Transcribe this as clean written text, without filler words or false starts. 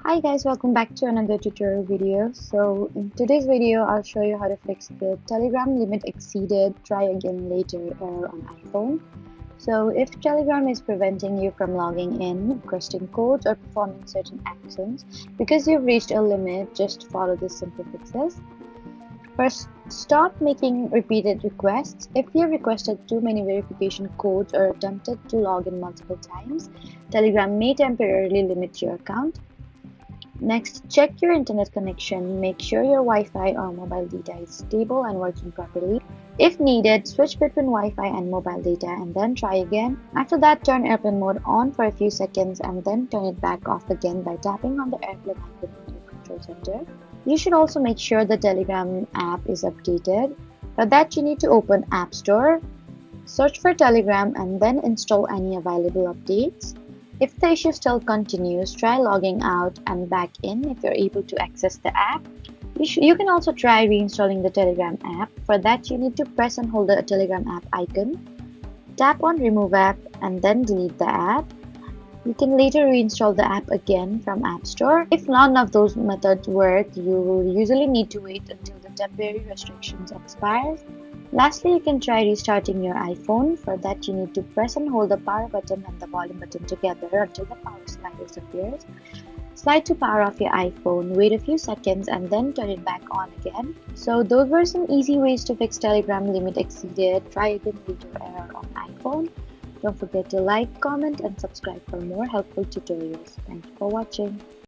Hi guys, welcome back to another tutorial video. So in today's video, I'll show you how to fix the Telegram limit exceeded, try again later error on iPhone. So if Telegram is preventing you from logging in, requesting codes, or performing certain actions because you've reached a limit, just follow these simple fixes. First, stop making repeated requests. If you've requested too many verification codes or attempted to log in multiple times, Telegram may temporarily limit your account. Next, check your internet connection. Make sure your Wi-Fi or mobile data is stable and working properly. If needed, switch between Wi-Fi and mobile data and then try again. After that, turn airplane mode on for a few seconds and then turn it back off again by tapping on the airplane icon in your control center. You should also make sure the Telegram app is updated. For that, you need to open App Store, search for Telegram, and then install any available updates. If the issue still continues, try logging out and back in if you're able to access the app. You can also try reinstalling the Telegram app. For that, you need to press and hold the Telegram app icon, tap on Remove App, and then delete the app. You can later reinstall the app again from App Store. If none of those methods work, you will usually need to wait until the temporary restrictions expire. Lastly, you can try restarting your iPhone. For that, you need to press and hold the power button and the volume button together until the power slider disappears. Slide to power off your iPhone, wait a few seconds, and then turn it back on again. So those were some easy ways to fix Telegram limit exceeded, try again later error on iPhone. Don't forget to like, comment, and subscribe for more helpful tutorials. Thank you for watching.